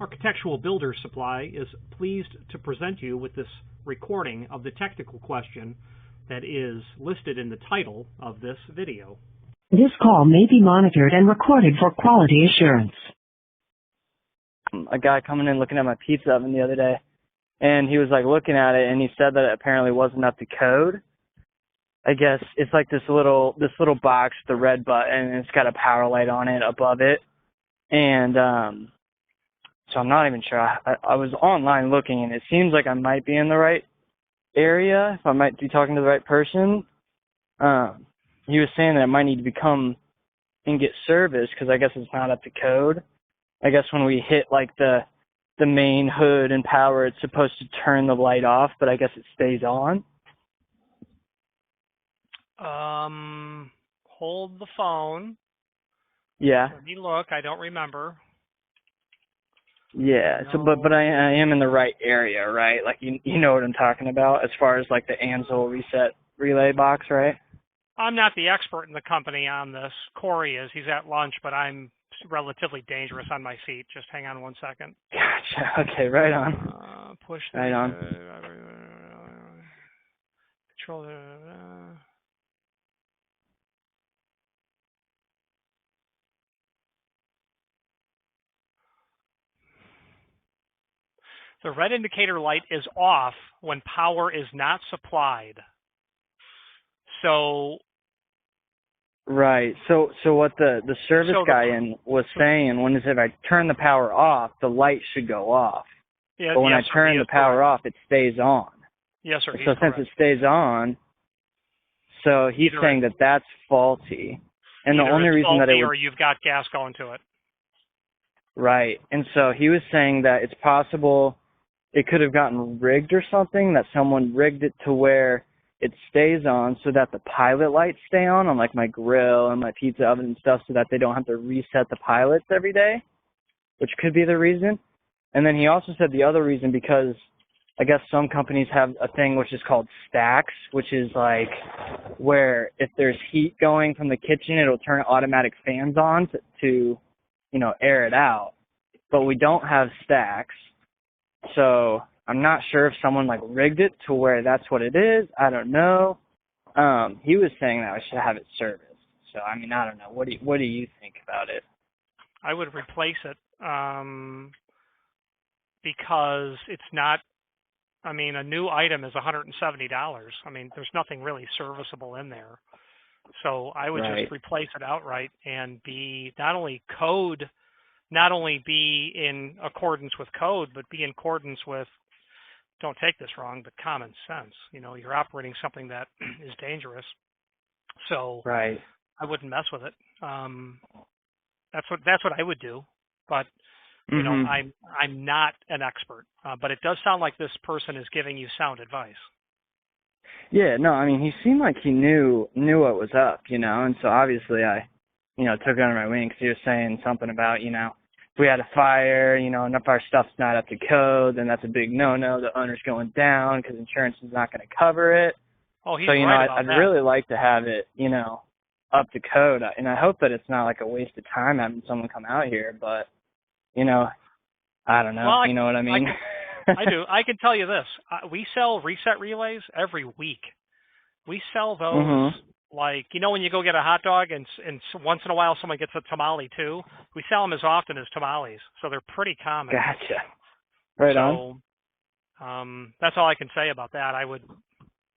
Architectural Builders Supply is pleased to present you with this recording of the technical question that is listed in the title of this video. This call may be monitored and recorded for quality assurance. A guy coming in looking at my pizza oven the other day, and he was like looking at it, and he said that it apparently wasn't up to code. I guess it's like this little box with the red button, and it's got a power light on it above it, and so I'm not even sure. I was online looking, and it seems like I might be in the right area, if I might be talking to the right person. He was saying that it might need to come and get serviced because I guess it's not up to code. I guess when we hit like the main hood and power, it's supposed to turn the light off, but I guess it stays on. Hold the phone. Yeah. Let me look. I don't remember. Yeah. No. So, but I am in the right area, right? Like you know what I'm talking about as far as like the Ansul reset relay box, right? I'm not the expert in the company on this. Corey is. He's at lunch, but I'm relatively dangerous on my seat. Just hang on 1 second. Gotcha. Okay, right on. Push the right on. Control the. The red indicator light is off when power is not supplied. So. Right. So what the service guy was saying, if I turn the power off, the light should go off. Yeah, but when yes, I turn the power off, it stays on. Yes, sir. So since it stays on, so he's saying that that's faulty. And the only reason that it would, or you've got gas going to it. Right. And so he was saying that it's possible it could have gotten rigged or something, that someone rigged it to where it stays on so that the pilot lights stay on like my grill and my pizza oven and stuff, so that they don't have to reset the pilots every day, which could be the reason. And then he also said the other reason, because I guess some companies have a thing which is called stacks, which is like where if there's heat going from the kitchen, it'll turn automatic fans on to air it out. But we don't have stacks. So I'm not sure if someone like rigged it to where that's what it is. I don't know. He was saying that I should have it serviced. So I mean, I don't know. What do you think about it? I would replace it because it's not. I mean, a new item is $170. I mean, there's nothing really serviceable in there. So I would just replace it outright and not only be in accordance with code, but be in accordance with, don't take this wrong, but common sense. You're operating something that is dangerous. So I wouldn't mess with it. That's what I would do. But I'm not an expert. But it does sound like this person is giving you sound advice. Yeah, no, I mean, he seemed like he knew what was up, and so obviously I, took it under my wing because he was saying something about, if we had a fire, and if our stuff's not up to code, then that's a big no-no. The owner's going down because insurance is not going to cover it. Oh, he's so, right about I'd that. really like to have it, up to code, and I hope that it's not like a waste of time having someone come out here, but, I don't know. Well, you know what I mean? I do. I can tell you this. We sell reset relays every week. We sell those like, when you go get a hot dog and once in a while someone gets a tamale too. We sell them as often as tamales, so they're pretty common. Gotcha. Right on. That's all I can say about that. I would,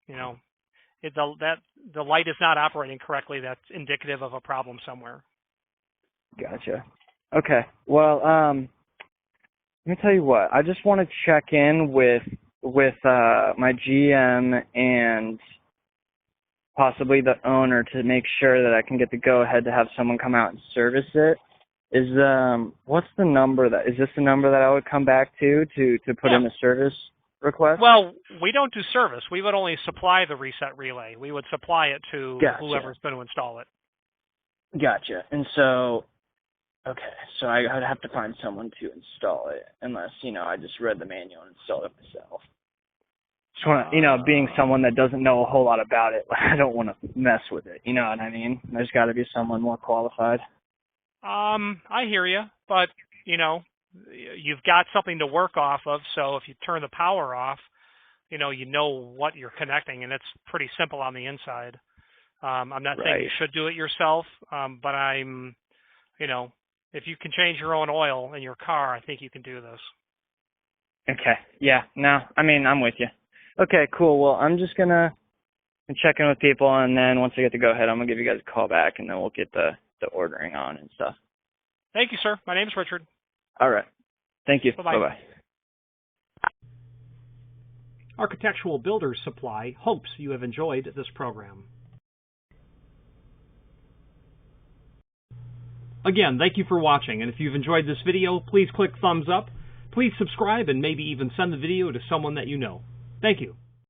the light is not operating correctly. That's indicative of a problem somewhere. Gotcha. Okay. Well, let me tell you what. I just want to check in with my GM and possibly the owner to make sure that I can get the go-ahead to have someone come out and service it. What's the number is this the number that I would come back to put in a service request? Well, we don't do service. We would only supply the reset relay. We would supply it to whoever's going to install it. Gotcha. And so, okay, so I would have to find someone to install it unless, I just read the manual and installed it myself. Just want to, being someone that doesn't know a whole lot about it, I don't want to mess with it. You know what I mean? There's got to be someone more qualified. I hear you, but you've got something to work off of. So if you turn the power off, you know what you're connecting, and it's pretty simple on the inside. I'm not saying you should do it yourself, but if you can change your own oil in your car, I think you can do this. Okay. Yeah. No, I mean, I'm with you. Okay, cool. Well, I'm just going to check in with people, and then once I get the go-ahead, I'm going to give you guys a call back, and then we'll get the ordering on and stuff. Thank you, sir. My name's Richard. All right. Thank you. Bye-bye. Bye-bye. Architectural Builders Supply hopes you have enjoyed this program. Again, thank you for watching, and if you've enjoyed this video, please click thumbs up. Please subscribe and maybe even send the video to someone that you know. Thank you.